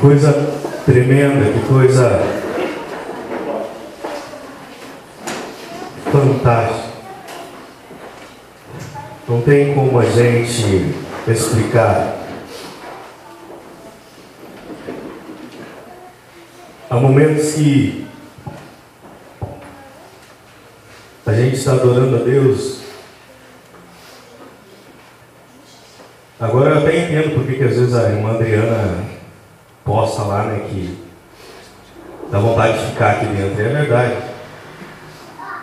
coisa tremenda, que coisa fantástica. Não tem como a gente explicar. Há momentos que a gente está adorando a Deus. Agora eu até entendo porque que às vezes a irmã Adriana posta lá, né, que dá vontade de ficar aqui dentro. É verdade.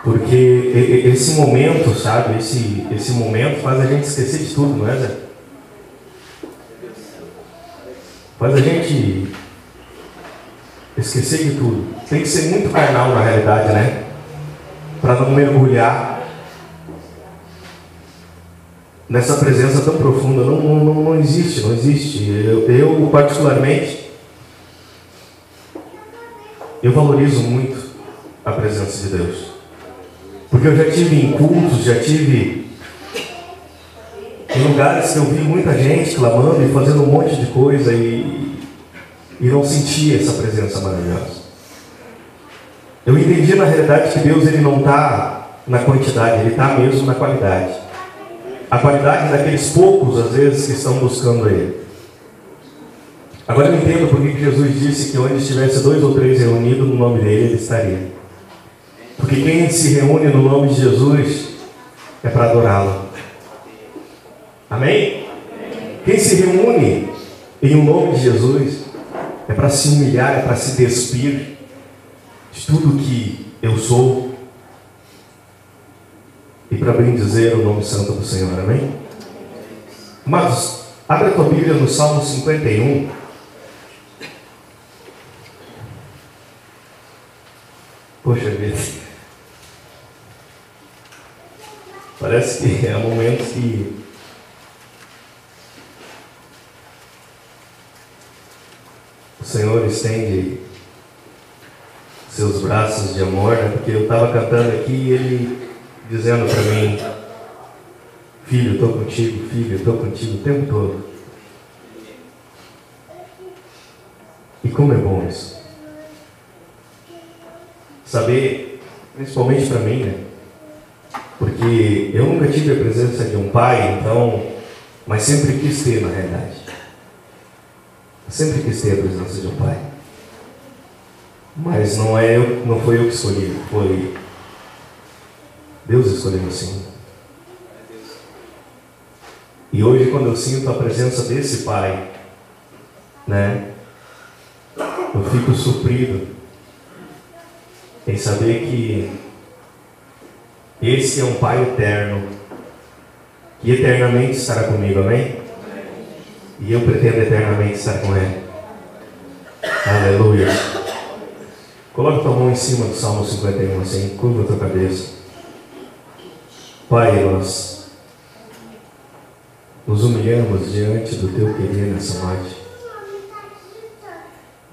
Porque esse momento, sabe, esse momento faz a gente esquecer de tudo, não é, Zé? Faz a gente esquecer de tudo. Tem que ser muito carnal na realidade, né? Para não mergulhar nessa presença tão profunda. Não existe. Eu particularmente, eu valorizo muito a presença de Deus. Porque eu já tive em cultos, já tive em lugares que eu vi muita gente clamando e fazendo um monte de coisa e não sentia essa presença maravilhosa. Eu entendi na realidade que Deus ele não está na quantidade, Ele está mesmo na qualidade. A qualidade daqueles poucos, às vezes, que estão buscando Ele. Agora eu entendo porque Jesus disse que onde estivesse 2 ou 3 reunidos no nome dEle, Ele estaria. Porque quem se reúne no nome de Jesus é para adorá-lo. Amém? Quem se reúne em um nome de Jesus é para se humilhar, é para se despir de tudo que eu sou e para bendizer o nome santo do Senhor. Amém? Mas abre a tua Bíblia no Salmo 51. Poxa vida, parece que há momentos que o Senhor estende seus braços de amor, né? Porque eu estava cantando aqui e Ele dizendo para mim: filho, eu estou contigo, filho, eu estou contigo o tempo todo. E como é bom isso. Saber, principalmente para mim, né? Porque eu nunca tive a presença de um pai, então, mas sempre quis ter, na realidade. Sempre quis ter a presença de um pai. Mas não foi eu que escolhi, foi Deus escolheu assim. E hoje, quando eu sinto a presença desse pai, né, eu fico surpreso em saber que esse é um pai eterno, que eternamente estará comigo, amém? E eu pretendo eternamente estar com Ele. Aleluia. Coloca tua mão em cima do Salmo 51, assim, curva a tua cabeça. Pai, nós nos humilhamos diante do Teu querer nessa noite.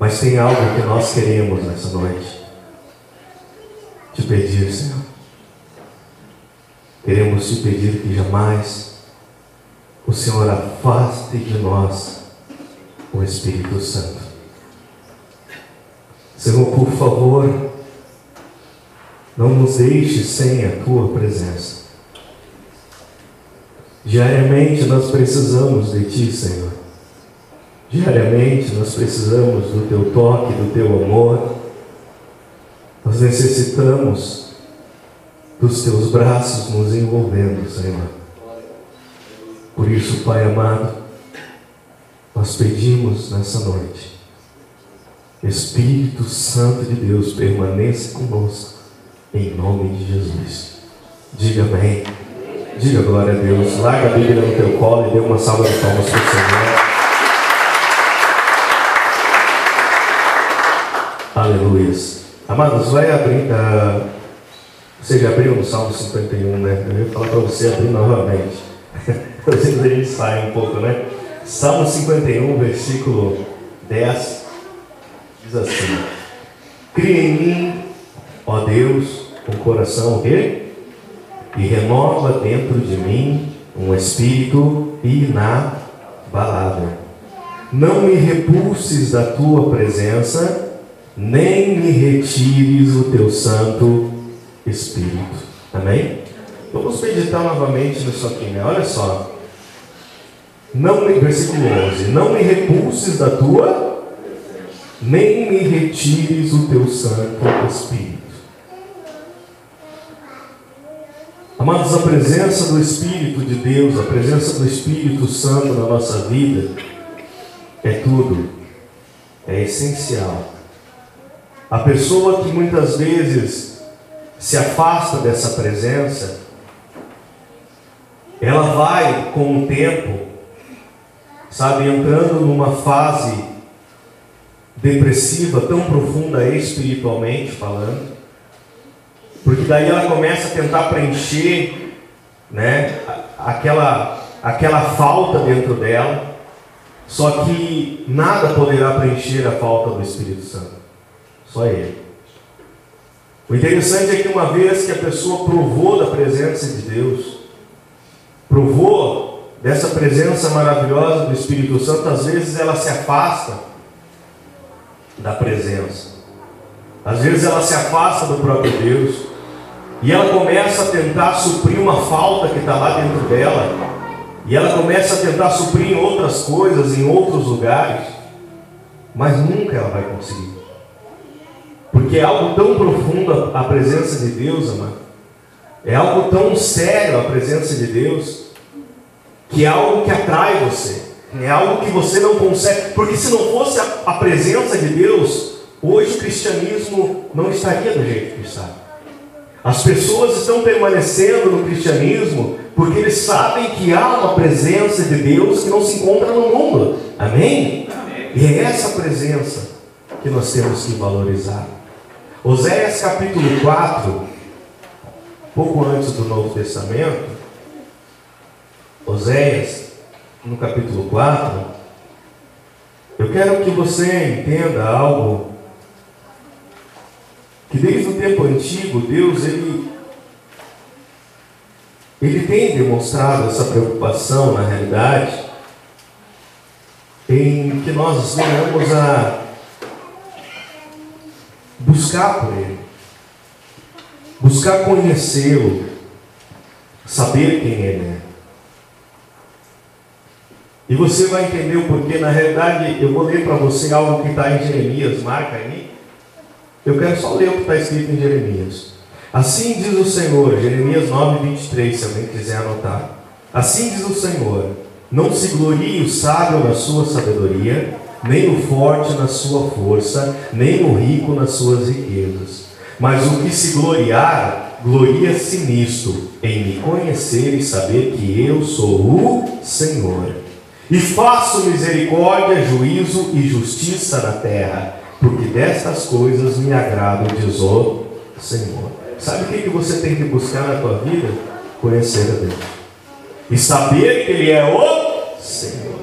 Mas tem algo que nós queremos nessa noite te pedir, Senhor. Queremos te pedir que jamais o Senhor afaste de nós o Espírito Santo. Senhor, por favor, não nos deixe sem a Tua presença. Diariamente nós precisamos de Ti, Senhor. Diariamente nós precisamos do Teu toque, do Teu amor. Nós necessitamos dos Teus braços nos envolvendo, Senhor. Por isso, Pai amado, nós pedimos nessa noite, Espírito Santo de Deus, permaneça conosco, em nome de Jesus. Diga amém. Diga glória a Deus. Larga a Bíblia no teu colo e dê uma salva de palmas para o Senhor. Aleluia. Amados, vai abrir. Você já abriu no Salmo 51, né? Eu ia falar para você abrir novamente. Às vezes a gente sai um pouco, né? Salmo 51, versículo 10, diz assim: cria em mim, ó Deus, um coração o quê? E renova dentro de mim um espírito inabalável. não me repulses da tua presença, nem me retires o teu Santo Espírito. Amém? Vamos meditar novamente nisso aqui, né? Olha só. Versículo 11. Não me repulses da tua, nem me retires o teu Santo Espírito. Amados, a presença do Espírito de Deus, a presença do Espírito Santo na nossa vida é tudo, é essencial. A pessoa que muitas vezes se afasta dessa presença, ela vai com o tempo, sabe, entrando numa fase depressiva tão profunda espiritualmente falando, porque daí ela começa a tentar preencher, né, aquela falta dentro dela, só que nada poderá preencher a falta do Espírito Santo, só Ele. O interessante é que uma vez que a pessoa provou da presença de Deus, provou dessa presença maravilhosa do Espírito Santo, às vezes ela se afasta da presença, às vezes ela se afasta do próprio Deus, e ela começa a tentar suprir uma falta que está lá dentro dela, e ela começa a tentar suprir em outras coisas, em outros lugares, mas nunca ela vai conseguir, porque é algo tão profundo a presença de Deus, amado, é algo tão sério a presença de Deus, que é algo que atrai você, é algo que você não consegue, porque se não fosse a presença de Deus, hoje o cristianismo não estaria do jeito que está. As pessoas estão permanecendo no cristianismo porque eles sabem que há uma presença de Deus que não se encontra no mundo. Amém? Amém. E é essa presença que nós temos que valorizar. Oséias capítulo 4, pouco antes do Novo Testamento, Oséias, no capítulo 4, eu quero que você entenda algo que desde o tempo antigo, Deus, Ele tem demonstrado essa preocupação, na realidade, em que nós venhamos a buscar por Ele, buscar conhecê-lo, saber quem Ele é. E você vai entender o porquê. Na realidade, eu vou ler para você algo que está em Jeremias, marca aí. Eu quero só ler o que está escrito em Jeremias. Assim diz o Senhor, Jeremias 9, 23, se alguém quiser anotar. Assim diz o Senhor: não se glorie o sábio na sua sabedoria, nem o forte na sua força, nem o rico nas suas riquezas. Mas o que se gloriar, gloria-se nisto, em me conhecer e saber que eu sou o Senhor. E faço misericórdia, juízo e justiça na terra, porque destas coisas me agrado, diz o Senhor. Sabe o que você tem que buscar na tua vida? Conhecer a Deus. E saber que Ele é o Senhor.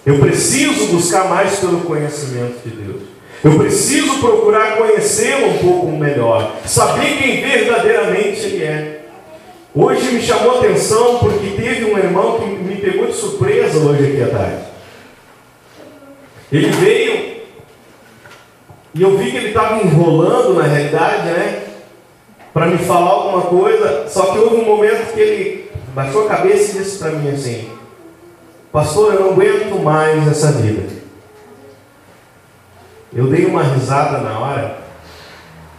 Eu preciso buscar mais pelo conhecimento de Deus. Eu preciso procurar conhecê-lo um pouco melhor. Saber quem verdadeiramente Ele é. Hoje me chamou a atenção porque teve um irmão que me pegou de surpresa hoje aqui à tarde. Ele veio e eu vi que ele estava enrolando, na realidade, né, para me falar alguma coisa, só que houve um momento que ele baixou a cabeça e disse para mim assim: pastor, eu não aguento mais essa vida. Eu dei uma risada na hora,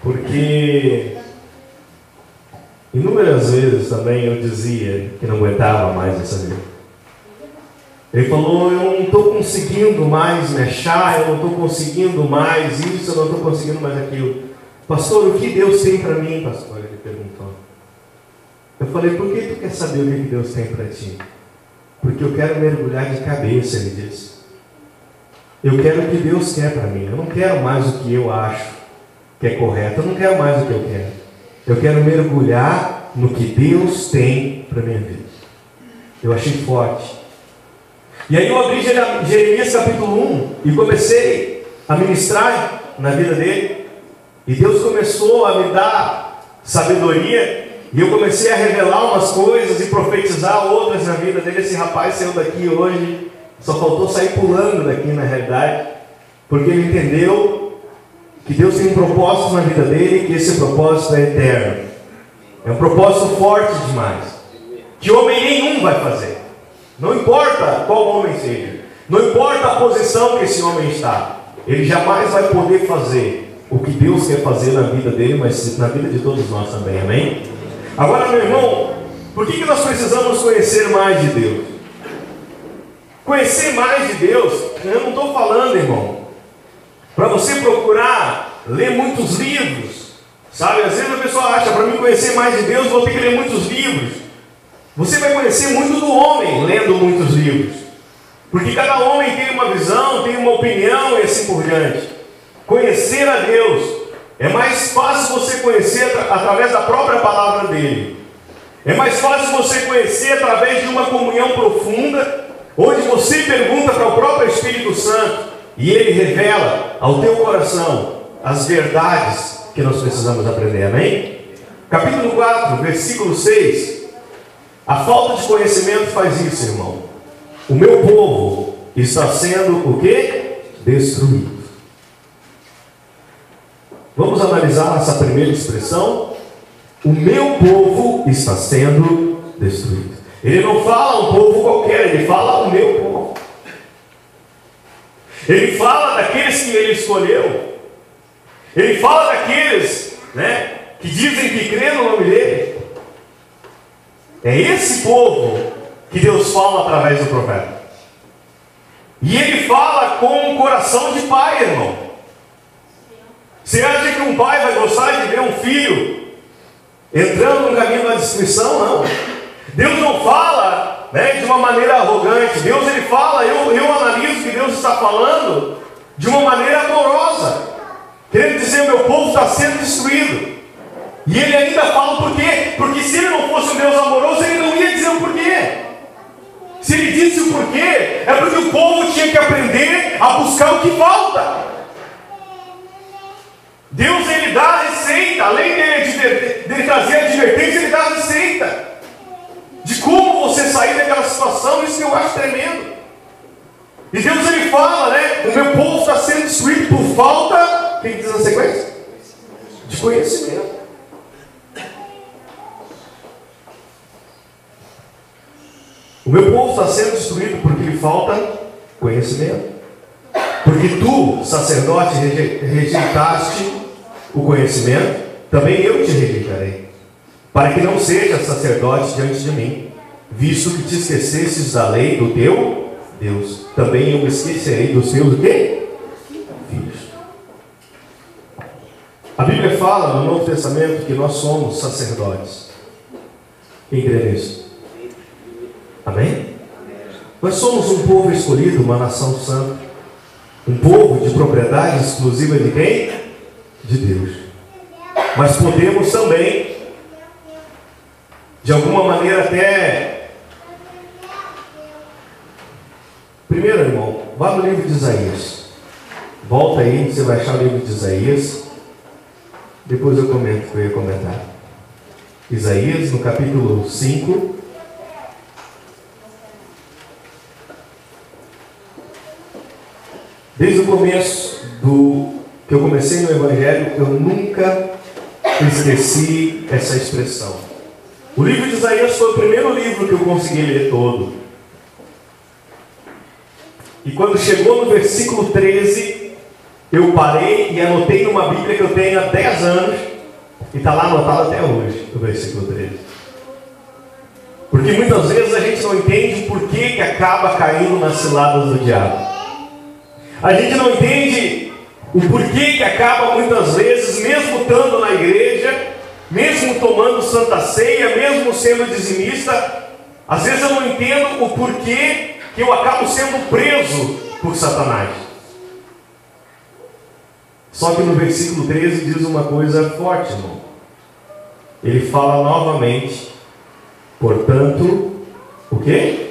porque inúmeras vezes também eu dizia que não aguentava mais essa vida. Ele falou: eu não estou conseguindo mais me achar, eu não estou conseguindo mais isso, eu não estou conseguindo mais aquilo. Pastor, o que Deus tem para mim, pastor? Ele perguntou. Eu falei: por que tu quer saber o que Deus tem para ti? Porque eu quero mergulhar de cabeça, ele disse. Eu quero o que Deus quer para mim, eu não quero mais o que eu acho que é correto, eu não quero mais o que eu quero. Eu quero mergulhar no que Deus tem para minha vida. Eu achei forte. E aí eu abri Jeremias capítulo 1 e comecei a ministrar na vida dele. E Deus começou a me dar sabedoria. E eu comecei a revelar umas coisas e profetizar outras na vida dele. Esse rapaz saiu daqui hoje Só faltou sair pulando daqui na realidade, porque ele entendeu que Deus tem um propósito na vida dele e que esse propósito é eterno. É um propósito forte demais, que homem nenhum vai fazer. Não importa qual homem seja, não importa a posição que esse homem está, ele jamais vai poder fazer o que Deus quer fazer na vida dele, mas na vida de todos nós também, amém? Agora, meu irmão, por que nós precisamos conhecer mais de Deus? Conhecer mais de Deus, eu não estou falando, irmão, para você procurar ler muitos livros, sabe? Às vezes a pessoa acha, para mim conhecer mais de Deus, vou ter que ler muitos livros. Você vai conhecer muito do homem lendo muitos livros, porque cada homem tem uma visão, tem uma opinião e assim por diante. Conhecer a Deus é mais fácil você conhecer através da própria palavra dele. É mais fácil você conhecer através de uma comunhão profunda, onde você pergunta para o próprio Espírito Santo e ele revela ao teu coração as verdades que nós precisamos aprender, amém? Capítulo 4, versículo 6. A falta de conhecimento faz isso, irmão. O meu povo está sendo o quê? Destruído. Vamos analisar essa primeira expressão. O meu povo está sendo destruído. Ele não fala um povo qualquer, ele fala o meu povo. Ele fala daqueles que ele escolheu. Ele fala daqueles, que dizem que crê no nome dele. É esse povo que Deus fala através do profeta. E ele fala com um coração de pai, irmão. Você acha que um pai vai gostar de ver um filho entrando no caminho da destruição? Não. Deus não fala de uma maneira arrogante. Deus ele fala, eu analiso que Deus está falando de uma maneira amorosa, querendo dizer, meu povo está sendo destruído. E ele ainda fala o porquê. Porque se ele não fosse um Deus amoroso, ele não ia dizer o porquê. Se ele disse o porquê, é porque o povo tinha que aprender a buscar o que falta. Deus ele dá a receita, além dele trazer a advertência, ele dá a receita de como você sair daquela situação. Isso que eu acho tremendo. E Deus ele fala, o meu povo está sendo destruído por falta, o que diz na sequência? De conhecimento. O meu povo está sendo destruído porque lhe falta conhecimento. Porque tu, sacerdote, rejeitaste o conhecimento, também eu te rejeitarei, para que não sejas sacerdote diante de mim, visto que te esquecesses da lei do teu Deus. Também eu me esquecerei dos teus o quê? Filhos. A Bíblia fala no Novo Testamento que nós somos sacerdotes. Quem crê nisso? Amém? Nós somos um povo escolhido, uma nação santa, um povo de propriedade exclusiva de quem? De Deus. Mas podemos também, de alguma maneira até... Primeiro, irmão, vá no livro de Isaías. Volta aí, você vai achar o livro de Isaías. Depois eu comento o que eu ia comentar. Isaías, no capítulo 5. Desde o começo que eu comecei no Evangelho, eu nunca esqueci essa expressão. O livro de Isaías foi o primeiro livro que eu consegui ler todo. E quando chegou no versículo 13, eu parei e anotei numa Bíblia que eu tenho há 10 anos, e está lá anotado até hoje, o versículo 13. Porque muitas vezes a gente não entende por que acaba caindo nas ciladas do diabo. A gente não entende o porquê que acaba muitas vezes, mesmo estando na igreja, mesmo tomando santa ceia, mesmo sendo dizimista, às vezes eu não entendo o porquê que eu acabo sendo preso por Satanás. Só que no versículo 13 diz uma coisa forte, irmão. Ele fala novamente, portanto, o quê?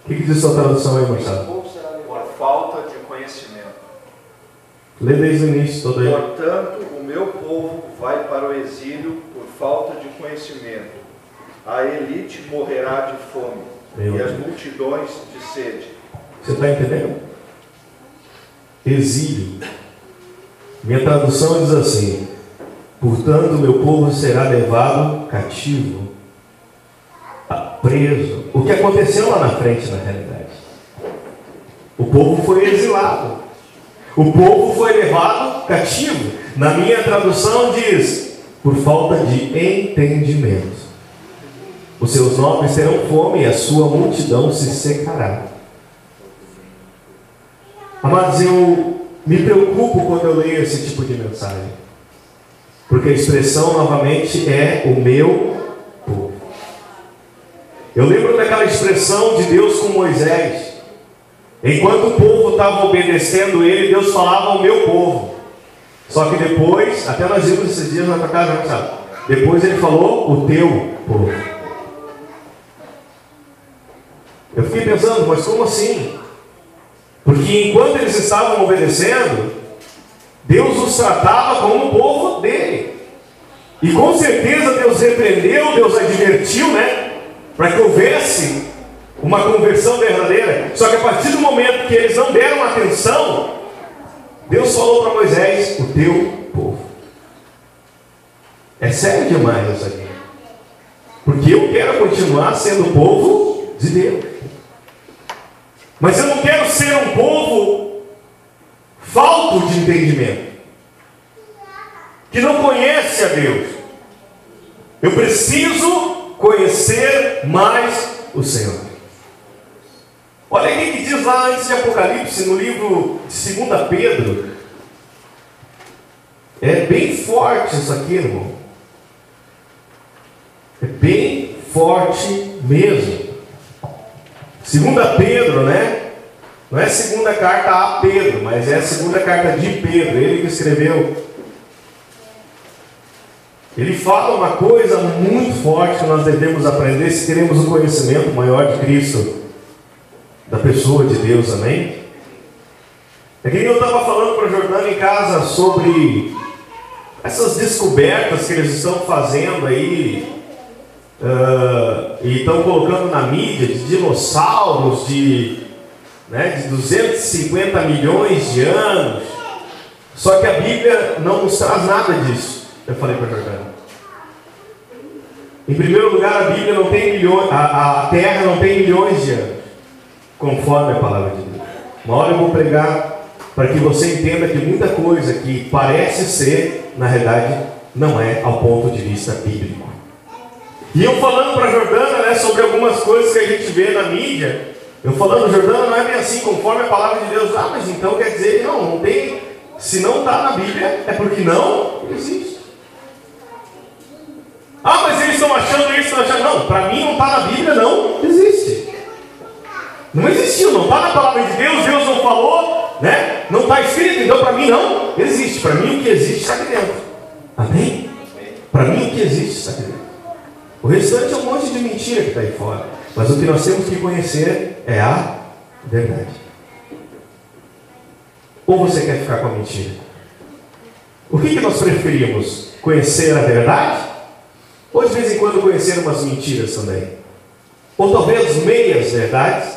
O que diz a sua tradução aí, Marcelo? Por falta de conhecimento. Lê desde o início todo aí. Portanto, o meu povo vai para o exílio por falta de conhecimento. A elite morrerá de fome. e as multidões de sede. Você está entendendo? Exílio. Minha tradução diz assim: portanto, meu povo será levado cativo, preso. O que aconteceu lá na frente, na realidade? O povo foi exilado. O povo foi levado cativo. Na minha tradução diz: por falta de entendimento. Os seus nobres terão fome e a sua multidão se secará. Amados, eu me preocupo quando eu leio esse tipo de mensagem. Porque a expressão novamente é o meu povo. Eu lembro daquela expressão de Deus com Moisés. Enquanto o povo estava obedecendo ele, Deus falava ao meu povo. Só que depois, até nós vimos esses dias na tua casa, sabe? Depois ele falou o teu povo. Eu fiquei pensando, mas como assim? Porque enquanto eles estavam obedecendo, Deus os tratava como o povo dele. E com certeza Deus repreendeu, Deus advertiu, né? Para que houvesse uma conversão verdadeira. Só que a partir do momento que eles não deram atenção, Deus falou para Moisés: o teu povo. É sério demais isso aqui. Porque eu quero continuar sendo o povo de Deus. Mas eu não quero ser um povo falto de entendimento, que não conhece a Deus. Eu preciso conhecer mais o Senhor. Olha o que diz lá antes de Apocalipse, no livro de 2 Pedro. É bem forte isso aqui, irmão. É bem forte mesmo. 2 Pedro, né? Não é a segunda carta a Pedro, mas é a segunda carta de Pedro, ele que escreveu. Ele fala uma coisa muito forte que nós devemos aprender se queremos um conhecimento maior de Cristo, da pessoa de Deus, amém? É que eu estava falando para o Jordano em casa sobre essas descobertas que eles estão fazendo aí, e estão colocando na mídia de dinossauros de 250 milhões de anos. Só que a Bíblia não nos traz nada disso. Eu falei para o Jordano. Em primeiro lugar, a Bíblia não tem milhões, a Terra não tem milhões de anos, conforme a palavra de Deus. Uma hora eu vou pregar para que você entenda que muita coisa que parece ser, na realidade, não é ao ponto de vista bíblico. E eu falando para a Jordana, né, sobre algumas coisas que a gente vê na mídia, eu falando: Jordana, não é bem assim, conforme a palavra de Deus. Ah, mas então quer dizer, não tem, se não está na Bíblia, é porque não existe. Ah, mas eles estão achando isso, estão achando. Não, para mim não está na Bíblia, não existe. Não existiu, não está na palavra de Deus, Deus não falou, né? Não está escrito, então para mim não existe. Para mim o que existe está aqui dentro. Amém? Para mim o que existe está aqui dentro. O restante é um monte de mentira que está aí fora. Mas o que nós temos que conhecer é a verdade. Ou você quer ficar com a mentira? O que nós preferimos? Conhecer a verdade? Ou de vez em quando conhecer umas mentiras também? Ou talvez meias verdades,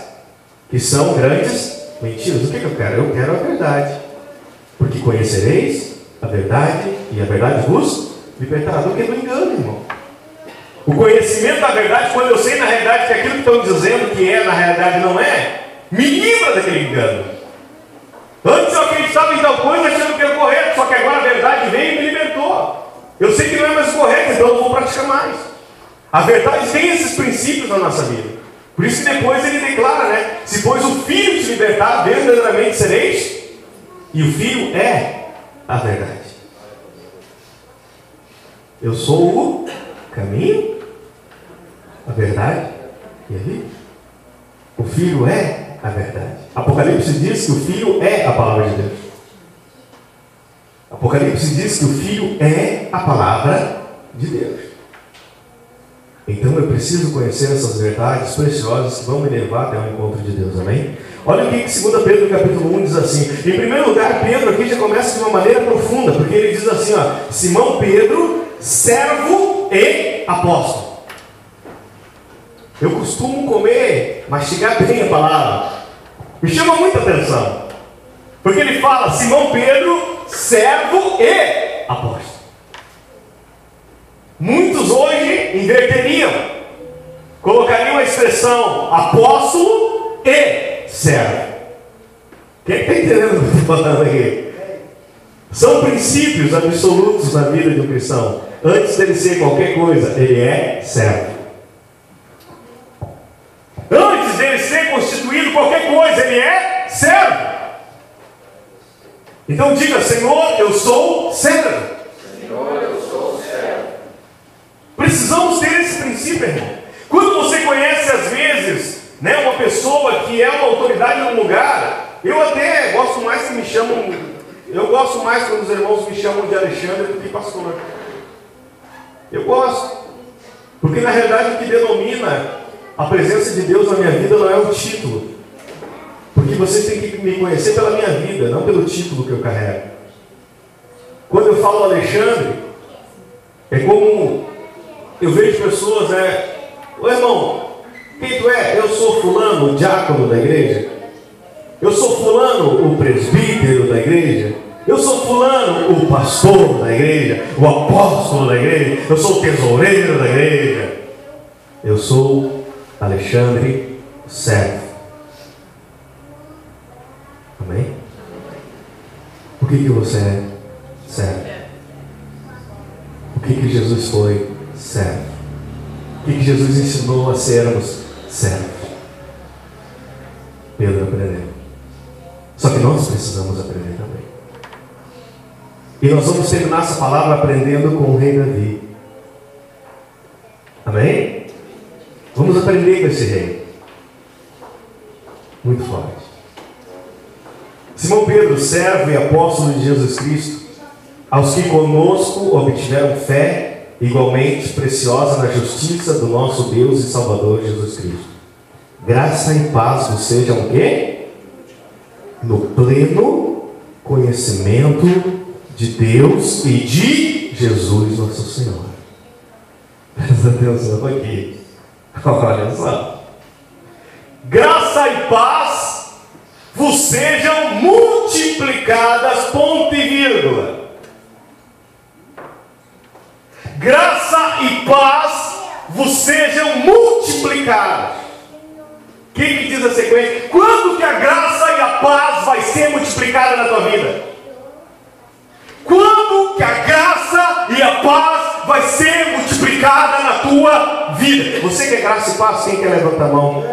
que são grandes mentiras. O que eu quero? Eu quero a verdade. Porque conhecereis a verdade, e a verdade vos libertará do que do engano, irmão. O conhecimento da verdade, quando eu sei na realidade que aquilo que estão dizendo que é, na realidade não é, me livra daquele engano. Antes eu acreditava em tal coisa achando que era correto, só que agora a verdade veio e me libertou. Eu sei que não é mais correto, então eu não vou praticar mais. A verdade tem esses princípios na nossa vida. Por isso que depois ele declara, né? Se pois o Filho te libertar, verdadeiramente sereis. E o Filho é a verdade. Eu sou o caminho, a verdade e a vida. O Filho é a verdade. Apocalipse diz que o Filho é a palavra de Deus. Apocalipse diz que o Filho é a palavra de Deus. Então eu preciso conhecer essas verdades preciosas que vão me levar até o encontro de Deus, amém? Olha o que 2 Pedro capítulo 1 diz assim. Em primeiro lugar, Pedro aqui já começa de uma maneira profunda, porque ele diz assim, ó: Simão Pedro, servo e apóstolo. Eu costumo comer, mastigar bem a palavra. Me chama muita atenção. Porque ele fala, Simão Pedro, servo e apóstolo. Muitos hoje inverteriam. Colocariam a expressão apóstolo e servo. Quem está entendendo o que eu estou falando aqui? São princípios absolutos na vida de um cristão. Antes dele ser qualquer coisa, ele é servo. Antes dele ser constituído qualquer coisa, ele é servo. Então diga, Senhor, eu sou servo. Senhor, eu sou servo. Precisamos ter esse princípio, irmão. Quando você conhece, às vezes, uma pessoa que é uma autoridade num lugar, eu até gosto mais que me chamam, eu gosto mais quando os irmãos me chamam de Alexandre do que pastor. Eu gosto. Porque na realidade o que denomina a presença de Deus na minha vida não é o título. Porque você tem que me conhecer pela minha vida, não pelo título que eu carrego. Quando eu falo Alexandre, é como eu vejo pessoas, ô irmão, quem tu é? Eu sou fulano, o diácono da igreja. Eu sou fulano, o presbítero da igreja. Eu sou fulano, o pastor da igreja, o apóstolo da igreja. Eu sou o tesoureiro da igreja. Eu sou Alexandre, servo. Amém? Por que você é servo? O que Jesus foi servo? O que Jesus ensinou a sermos servos? Pedro aprendeu. Só que nós precisamos aprender também. E nós vamos terminar essa palavra aprendendo com o rei Davi. Amém? Vamos aprender com esse rei. Muito forte. Simão Pedro, servo e apóstolo de Jesus Cristo, aos que conosco obtiveram fé igualmente preciosa na justiça do nosso Deus e Salvador Jesus Cristo. Graça e paz vos sejam o quê? No pleno conhecimento de Deus e de Jesus nosso Senhor. Presta atenção aqui. Olha só. Graça e paz vos sejam multiplicadas, ponto e vírgula. Graça e paz vos sejam multiplicadas. O que diz a sequência? Quando que a graça e a paz vai ser multiplicada na tua vida? Quando que a graça e a paz vai ser multiplicada na tua vida? Você quer graça e paz? Quem quer levantar a mão?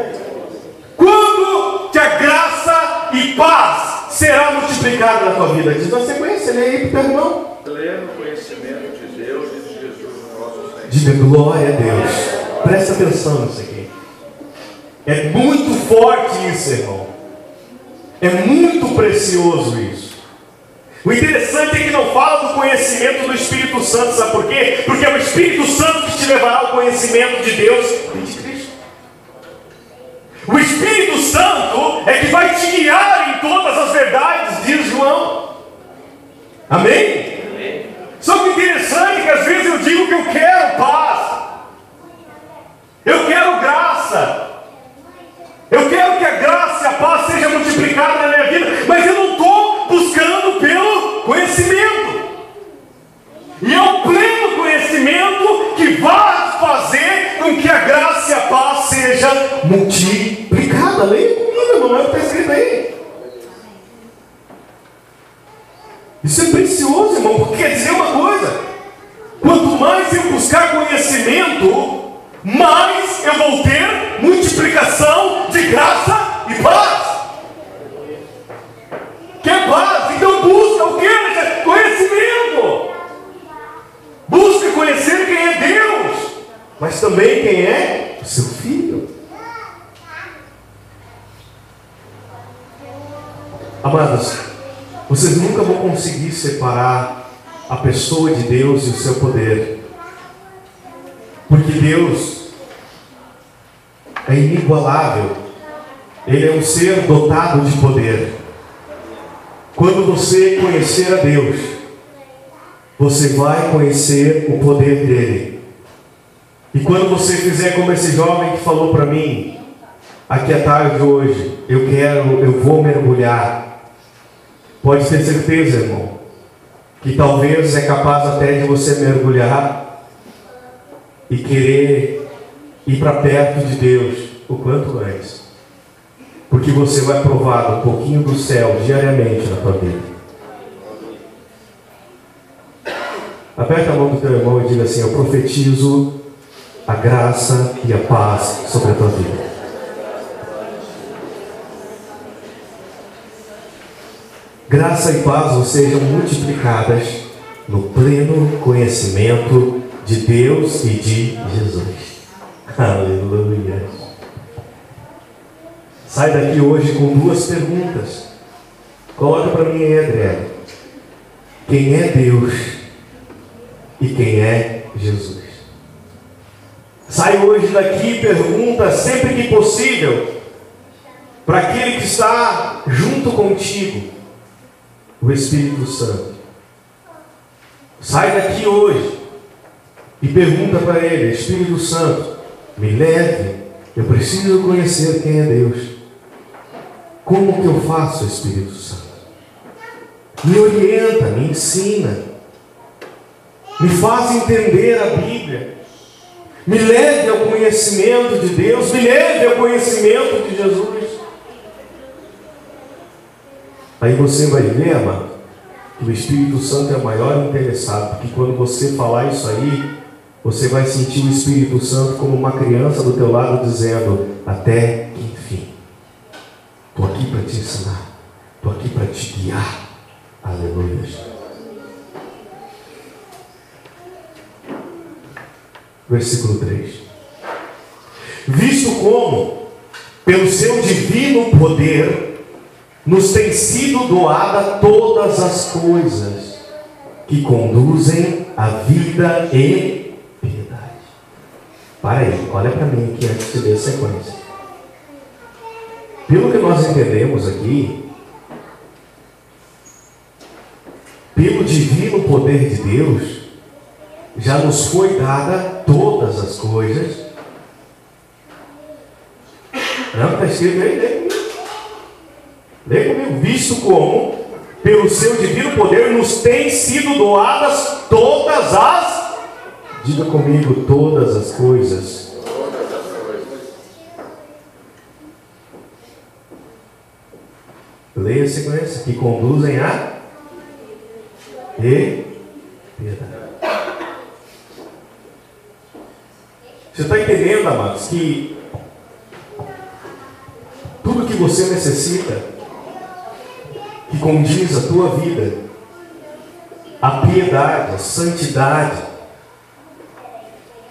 Quando que a graça e paz será multiplicada na tua vida? Diz a sequência, lê aí para o teu irmão. Pleno conhecimento de Deus e de Jesus nosso Senhor. Diga glória a Deus. Presta atenção nisso aqui. É muito forte isso, irmão. É muito precioso isso. O interessante é que não fala do conhecimento do Espírito Santo. Sabe por quê? Porque é o Espírito Santo que te levará ao conhecimento de Deus e de Cristo. O Espírito Santo é que vai te guiar em todas as verdades, diz João. Amém? Amém. Só que interessante é que às vezes eu digo que eu quero paz. Eu quero graça. Eu quero que a graça e a paz seja multiplicada na minha vida, mas eu não estou buscando pelo conhecimento. E é o pleno conhecimento que vai fazer com que a graça e a paz seja multiplicada. Leia comigo, irmão, é o que está escrito aí. Isso é precioso, irmão, porque quer dizer uma coisa: quanto mais eu buscar conhecimento, mais eu vou ter multiplicação de graça e paz. Quer paz? Então busca o que? Conhecimento. Busca conhecer quem é Deus, mas também quem é o seu Filho. Amados, vocês nunca vão conseguir separar a pessoa de Deus e o seu poder. Porque Deus é inigualável. Ele é um ser dotado de poder. Quando você conhecer a Deus, você vai conhecer o poder dele. E quando você fizer como esse jovem que falou para mim, aqui à tarde hoje, eu vou mergulhar. Pode ter certeza, irmão, que talvez é capaz até de você mergulhar e querer ir para perto de Deus o quanto antes. Porque você vai provar um pouquinho do céu diariamente na tua vida. Aperta a mão do teu irmão e diga assim: eu profetizo a graça e a paz sobre a tua vida. Graça e paz sejam multiplicadas no pleno conhecimento de Deus e de Jesus. Aleluia. Sai daqui hoje com duas perguntas. Coloca para mim aí, Adriana. Quem é Deus e quem é Jesus? Sai hoje daqui e pergunta sempre que possível para aquele que está junto contigo, o Espírito Santo. Sai daqui hoje e pergunta para ele: Espírito Santo, me leve, eu preciso conhecer quem é Deus. Como que eu faço, Espírito Santo? Me orienta, me ensina, me faz entender a Bíblia, me leve ao conhecimento de Deus, me leve ao conhecimento de Jesus. Aí você vai ver, amado, que o Espírito Santo é o maior interessado, porque quando você falar isso aí, você vai sentir o Espírito Santo como uma criança do teu lado dizendo: até que enfim, estou aqui para te ensinar, estou aqui para te guiar. Aleluia. Versículo 3. Visto como, pelo seu divino poder, nos tem sido doada todas as coisas que conduzem à vida e piedade. Para aí, olha para mim aqui antes de ler a sequência. Pelo que nós entendemos aqui, pelo divino poder de Deus, já nos foi dada todas as coisas. Não, está escrito aí, lê comigo. Visto como, pelo seu divino poder, nos tem sido doadas todas as... Diga comigo: todas as coisas. Todas as coisas. Leia a sequência. Que conduzem a... e... piedade. Você está entendendo, amados, que tudo que você necessita, que condiz a tua vida, a piedade, a santidade,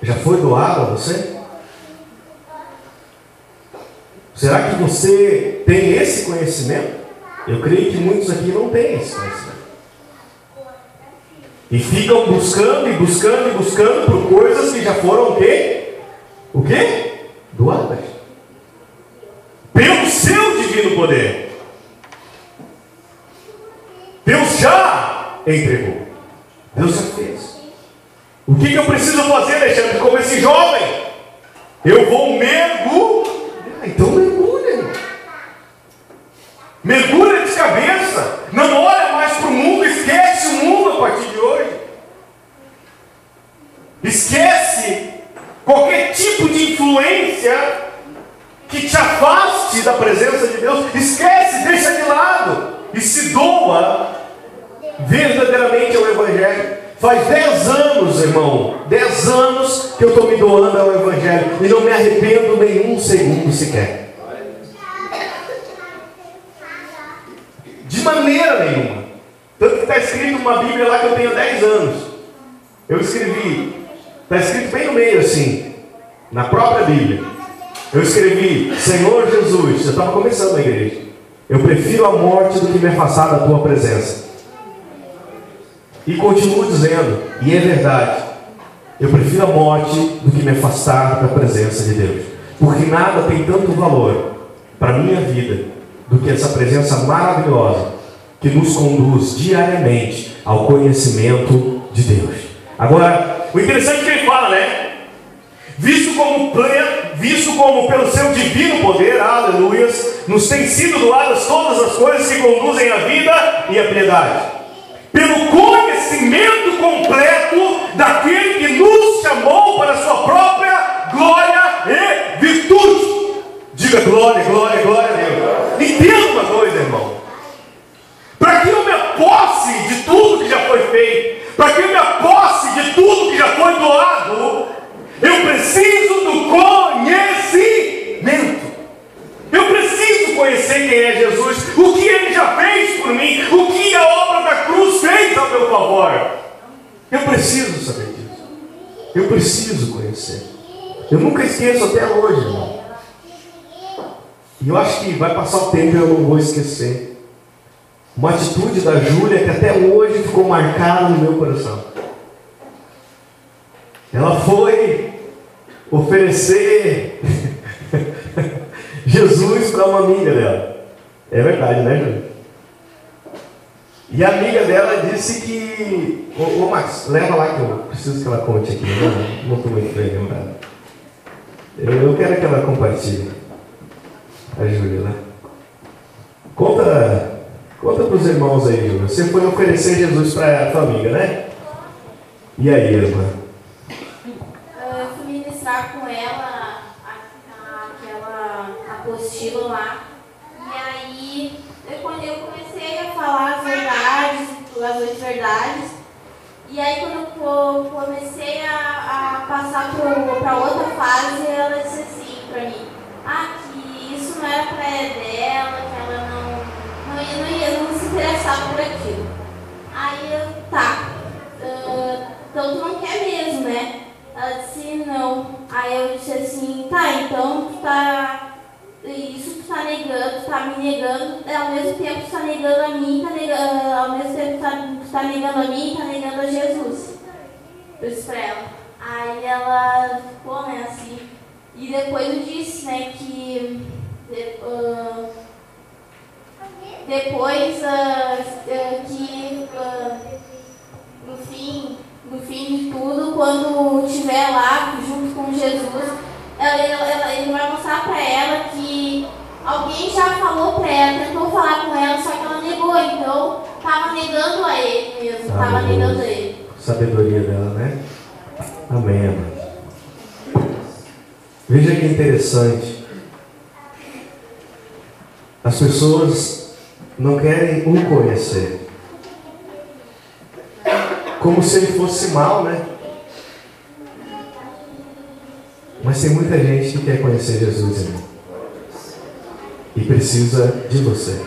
já foi doado a você? Será que você tem esse conhecimento? Eu creio que muitos aqui não têm esse conhecimento. E ficam buscando e buscando e buscando por coisas que já foram o quê? O quê? Doadas. Pelo seu divino poder. Deus já entregou. Deus já fez. O que eu preciso fazer, Alexandre? Como esse jovem? Eu vou mergulhar. Então mergulha, irmão. Mergulha de cabeça. Não olha mais para o mundo. Esquece o mundo a partir de hoje. Esquece qualquer tipo de influência que te afaste da presença de Deus. Esquece, deixa de lado e se doa verdadeiramente ao Evangelho. Faz 10 anos, irmão, 10 anos que eu estou me doando ao Evangelho e não me arrependo nenhum segundo sequer. De maneira nenhuma. Tanto que está escrito uma Bíblia lá que eu tenho 10 anos. Eu escrevi, está escrito bem no meio assim, na própria Bíblia. Eu escrevi: Senhor Jesus, eu estava começando a igreja, eu prefiro a morte do que me afastar da tua presença. E continuo dizendo, e é verdade, eu prefiro a morte do que me afastar da presença de Deus. Porque nada tem tanto valor para a minha vida do que essa presença maravilhosa que nos conduz diariamente ao conhecimento de Deus. Agora, o interessante é que ele fala, né? visto como pelo seu divino poder, aleluias, nos tem sido doadas todas as coisas que conduzem à vida e à piedade, pelo conhecimento completo daquele que nos chamou para a sua própria glória e virtude. Diga glória, glória, glória a Deus. Entenda uma coisa, irmão. Para que eu me aposse de tudo que já foi feito, para que eu me aposse de tudo que já foi doado, eu preciso do conhecimento. Eu preciso conhecer quem é Jesus, o que Ele já fez por mim, o que a obra da cruz fez ao meu favor. Eu preciso saber disso. Eu preciso conhecer. Eu nunca esqueço até hoje, irmão. E eu acho que vai passar o tempo e eu não vou esquecer. Uma atitude da Júlia que até hoje ficou marcada no meu coração. Ela foi oferecer Jesus para uma amiga dela. É verdade, né, Júlia? E a amiga dela disse que... Ô Max, leva lá que eu preciso que ela conte aqui. Não estou muito bem lembrado. Eu quero que ela compartilhe. A Júlia, né? Conta para os irmãos aí, Júlia. Você foi oferecer Jesus para a tua amiga, né? E aí, irmã? Eu fui ministrar com ela aquela apostila lá. E aí, quando eu comecei a falar as verdades, as 8 verdades, e aí quando eu comecei a passar para outra fase, ela disse assim para mim, que isso não era para dela, que ela não se interessava por aquilo. Aí eu, então tu não quer mesmo, né? Ela disse não. Aí eu disse assim, então tu isso tu tá negando, tu tá me negando, ao mesmo tempo tu tá negando a mim, ao mesmo tempo tu tá negando a mim e tá negando a Jesus. Eu disse pra ela. Aí ela ficou, né, assim. E depois eu disse, né, que depois que no fim de tudo, quando estiver lá junto com Jesus, ele vai mostrar para ela que alguém já falou para ela, tentou falar com ela, só que ela negou, então estava negando a ele mesmo, estava negando a ele. Sabedoria dela, né? Amém, amém. Veja que interessante. As pessoas não querem o conhecer. Como se ele fosse mal, né? Mas tem muita gente que quer conhecer Jesus, irmão. E precisa de você.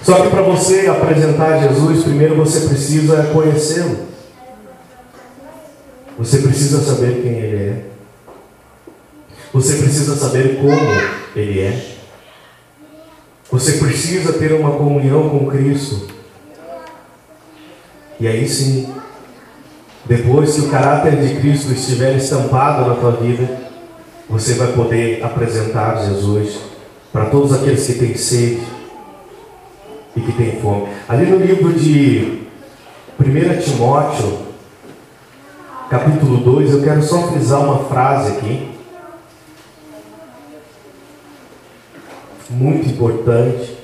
Só que para você apresentar Jesus, primeiro você precisa conhecê-lo. Você precisa saber quem Ele é. Você precisa saber como Ele é. Você precisa ter uma comunhão com Cristo. E aí sim, depois que o caráter de Cristo estiver estampado na tua vida, você vai poder apresentar Jesus para todos aqueles que têm sede e que têm fome. Ali no livro de 1 Timóteo, capítulo 2, eu quero só frisar uma frase aqui, muito importante.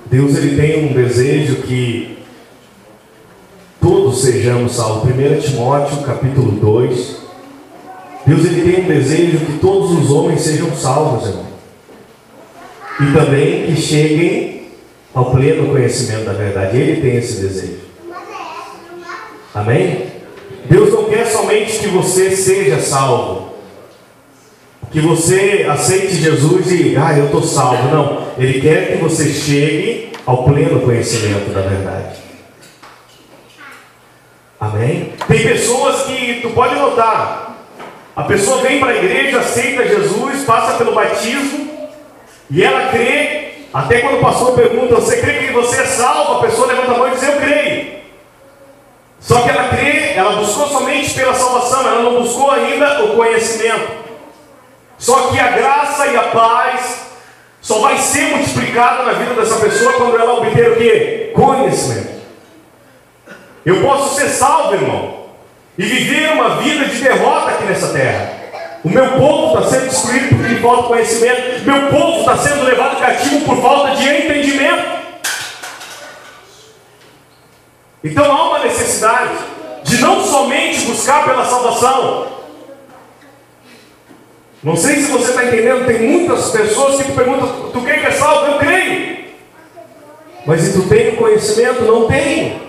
Deus, Ele tem um desejo que todos sejamos salvos. 1 Timóteo, capítulo 2. Deus, Ele tem um desejo que todos os homens sejam salvos, irmão. E também que cheguem ao pleno conhecimento da verdade. Ele tem esse desejo. Amém? Deus não quer somente que você seja salvo, que você aceite Jesus e, eu estou salvo. Não, Ele quer que você chegue ao pleno conhecimento da verdade. Amém? Tem pessoas que, tu pode notar, a pessoa vem para a igreja, aceita Jesus, passa pelo batismo, e ela crê, até quando o pastor pergunta, você crê que você é salvo? A pessoa levanta a mão e diz, eu creio. Só que ela crê, ela buscou somente pela salvação, ela não buscou ainda o conhecimento. Só que a graça e a paz só vai ser multiplicada na vida dessa pessoa quando ela obter o quê? Conhecimento. Eu posso ser salvo, irmão, e viver uma vida de derrota aqui nessa terra. O meu povo está sendo destruído porque lhe falta conhecimento. Meu povo está sendo levado cativo por falta de entendimento. Então há uma necessidade de não somente buscar pela salvação. Não sei se você está entendendo, tem muitas pessoas que te perguntam: tu crê que é salvo? Eu creio. Mas e tu tem o conhecimento? Não tenho.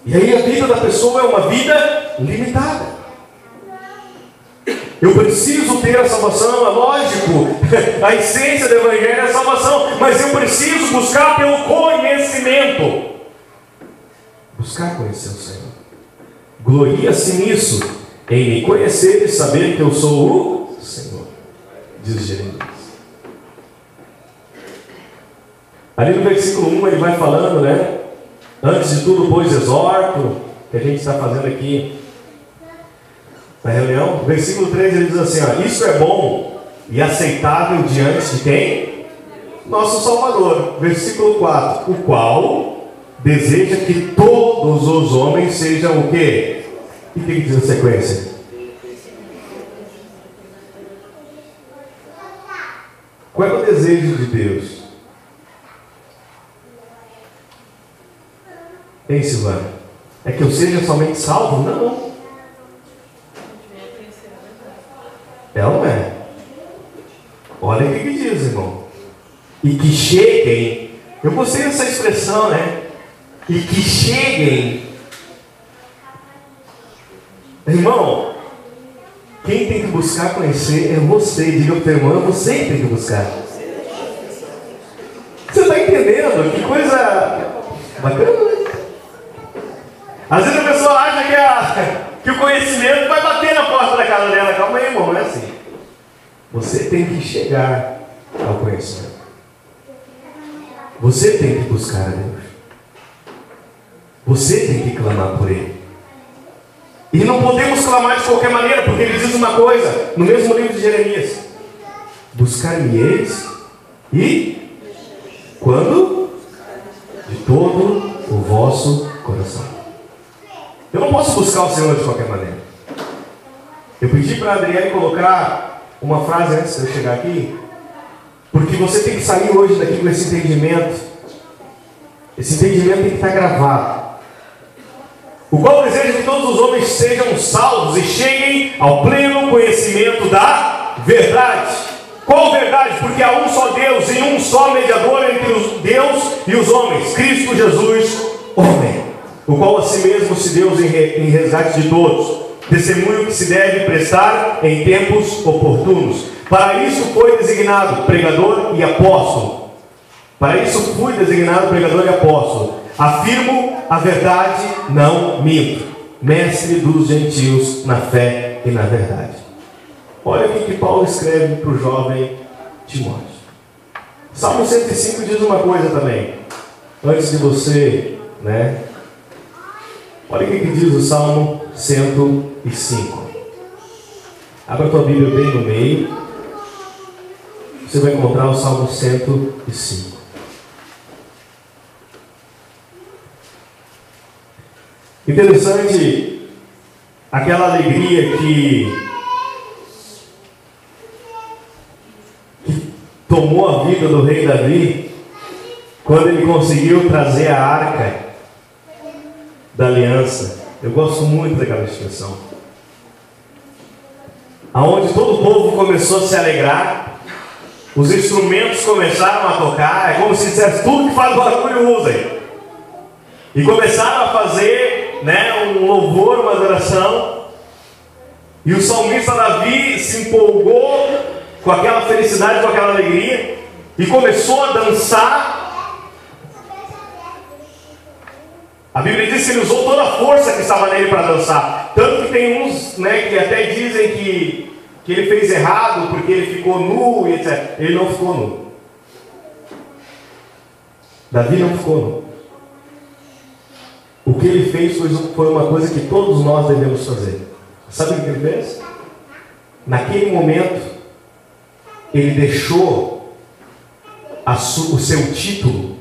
E aí a vida da pessoa é uma vida limitada. Eu preciso ter a salvação, é lógico, a essência do Evangelho é a salvação, mas eu preciso buscar pelo conhecimento. Buscar conhecer o Senhor. Gloria-se nisso, em me conhecer e saber que eu sou o Senhor, diz Jeremias. Ali no versículo 1 ele vai falando, né? Antes de tudo, pois, exorto, que a gente está fazendo aqui na reunião. Versículo 3 ele diz assim: ó, isso é bom e aceitável diante de quem? Nosso Salvador. Versículo 4, o qual deseja que todos os homens sejam o quê? O que tem que dizer na sequência? Qual é o desejo de Deus? Ei, Silvana, é que eu seja somente salvo? Não. É ou não é? Olha o que diz, irmão. E que cheguem. Eu gostei dessa expressão, né? E que cheguem. Irmão, quem tem que buscar conhecer é você. Diga para o teu irmão: é você que tem que buscar. Você está entendendo? Que coisa bacana, né? Às vezes a pessoa acha que o conhecimento vai bater na porta da casa dela. Calma aí, irmão, não é assim. Você tem que chegar ao conhecimento. Você tem que buscar a Deus. Você tem que clamar por Ele. E não podemos clamar de qualquer maneira, porque Ele diz uma coisa no mesmo livro de Jeremias: buscar-me-eis e quando? De todo o vosso coração. Eu não posso buscar o Senhor de qualquer maneira. Eu pedi para a Adriele colocar uma frase antes de eu chegar aqui, porque você tem que sair hoje daqui com esse entendimento. Esse entendimento tem que estar gravado. O qual deseja que todos os homens sejam salvos e cheguem ao pleno conhecimento da verdade. Qual verdade? Porque há um só Deus e um só mediador entre os Deus e os homens, Cristo Jesus, homem, o qual a si mesmo se deu em resgate de todos, testemunho que se deve prestar em tempos oportunos. Para isso foi designado pregador e apóstolo. Para isso fui designado pregador e apóstolo. Afirmo a verdade, não minto. Mestre dos gentios na fé e na verdade. Olha o que Paulo escreve para o jovem Timóteo. Salmo 105 diz uma coisa também. Antes de você, né? Olha o que diz o Salmo 105. Abra a tua Bíblia bem no meio. Você vai encontrar o Salmo 105. Interessante aquela alegria que tomou a vida do rei Davi quando ele conseguiu trazer a arca da aliança. Eu gosto muito daquela expressão. Aonde todo o povo começou a se alegrar, os instrumentos começaram a tocar, é como se dissesse: tudo que faz barulho usem. E começaram a fazer, né, um louvor, uma adoração. E o salmista Davi se empolgou com aquela felicidade, com aquela alegria, e começou a dançar. A Bíblia diz que ele usou toda a força que estava nele para dançar. Tanto que tem uns, né, que até dizem que ele fez errado porque ele ficou nu e etc. Ele não ficou nu. Davi não ficou nu. O que ele fez foi uma coisa que todos nós devemos fazer. Sabe o que ele fez? Naquele momento, ele deixou o seu título,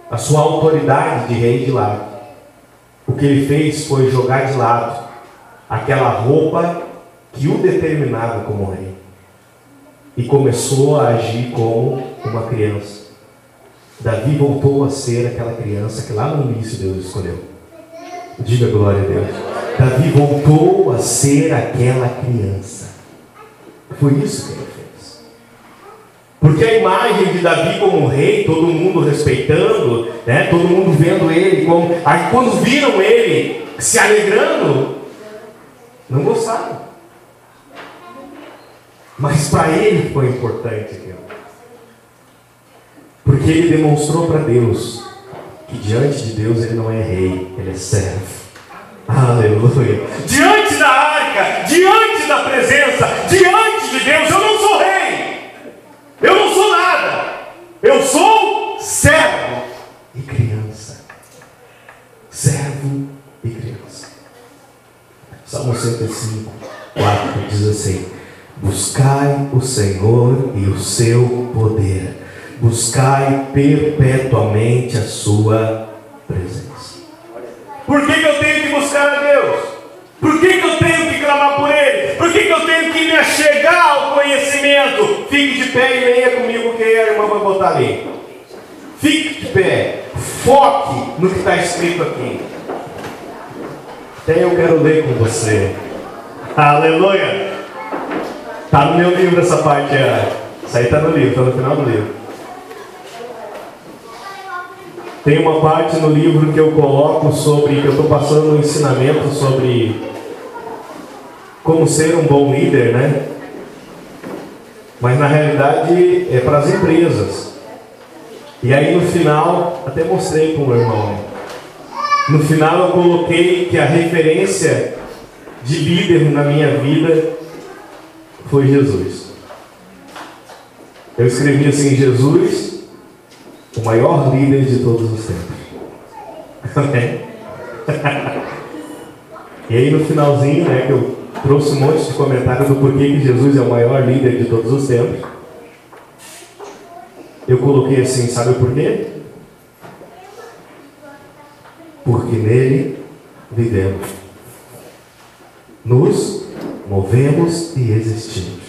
a sua autoridade de rei de lado. o que ele fez foi jogar de lado aquela roupa que o determinava como rei. E começou a agir como uma criança. Davi voltou a ser aquela criança que lá no início Deus escolheu. Diga glória a Deus. Davi voltou a ser aquela criança. Foi isso que ele fez. Porque a imagem de Davi como rei, todo mundo respeitando, né? Todo mundo vendo ele como... Aí quando viram ele se alegrando, não gostaram. Mas para ele foi importante aquilo. Porque ele demonstrou para Deus que diante de Deus ele não é rei, ele é servo. Aleluia. Diante da arca, diante da presença, diante de Deus, eu não sou rei. Eu não sou nada. Eu sou servo e criança. Servo e criança. Salmo 105, 4 diz assim: buscai o Senhor e o seu poder. Buscai perpetuamente a sua presença. Por que eu tenho que buscar a Deus? Por que eu tenho que clamar por Ele? Por que eu tenho que me achegar ao conhecimento? Fique de pé e leia comigo que a irmã vai botar ali. Fique de pé. Foque no que está escrito aqui. Até eu quero ler com você. Aleluia. Está no meu livro essa parte. Isso aí está no livro, está no final do livro. Tem uma parte no livro que eu coloco sobre, que eu estou passando um ensinamento sobre como ser um bom líder, né? Mas na realidade é para as empresas. E aí no final, até mostrei para o meu irmão, né? No final eu coloquei que a referência de líder na minha vida foi Jesus. Eu escrevi assim: Jesus, o maior líder de todos os tempos. Amém? E aí no finalzinho, né, que eu trouxe um monte de comentário do porquê que Jesus é o maior líder de todos os tempos, eu coloquei assim: sabe por quê? Porque nele vivemos, nos movemos e existimos.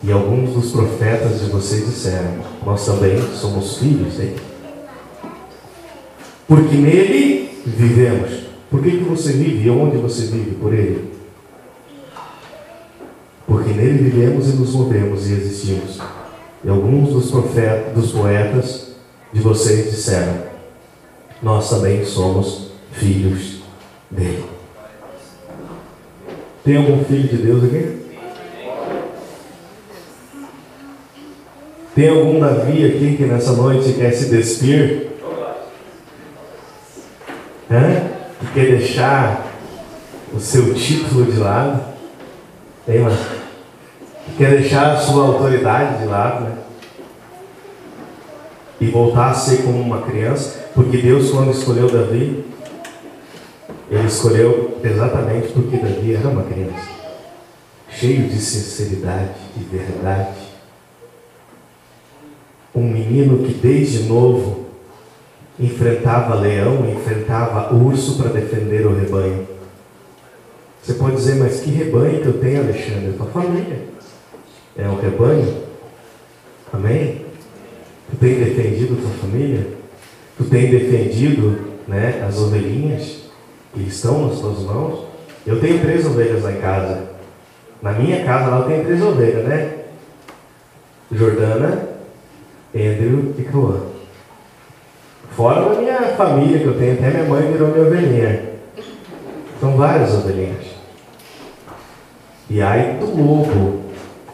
E alguns dos profetas de vocês disseram: nós também somos filhos dele. Porque nele vivemos. Por que você vive? E onde você vive? Por ele. Porque nele vivemos e nos movemos e existimos. E alguns dos profetas, dos poetas de vocês disseram: nós também somos filhos dele. Tem algum filho de Deus aqui? Tem algum Davi aqui que nessa noite quer se despir? Que quer deixar o seu título de lado? Tem, mas que quer deixar a sua autoridade de lado, né? E voltar a ser como uma criança? Porque Deus, quando escolheu Davi, Ele escolheu exatamente porque Davi era uma criança, cheio de sinceridade e verdade. Um menino que desde novo enfrentava leão, enfrentava urso para defender o rebanho. Você pode dizer: mas que rebanho que eu tenho, Alexandre? Tua família é um rebanho. Amém? Tu tem defendido tua família? Tu tem defendido, né, as ovelhinhas que estão nas tuas mãos? Eu tenho 3 ovelhas lá em casa. Na minha casa lá eu tenho 3 ovelhas, né? Jordana, Andrew e Cauã. Fora da minha família que eu tenho, até minha mãe virou minha ovelhinha. São várias ovelhinhas. E ai do lobo,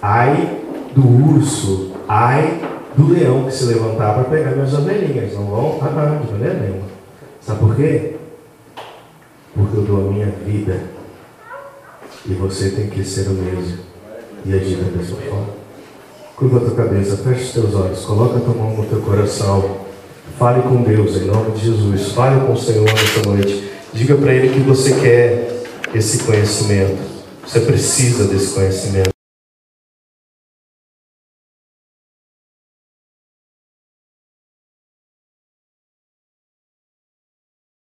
ai do urso, ai do leão que se levantar para pegar minhas ovelhinhas. Não vão? De maneira nenhuma. Sabe por quê? Porque eu dou a minha vida. E você tem que ser o mesmo e agir da mesma forma. Curva a tua cabeça, fecha os teus olhos, coloca a tua mão no teu coração. Fale com Deus em nome de Jesus. Fale com o Senhor nessa noite. Diga para Ele que você quer esse conhecimento. Você precisa desse conhecimento.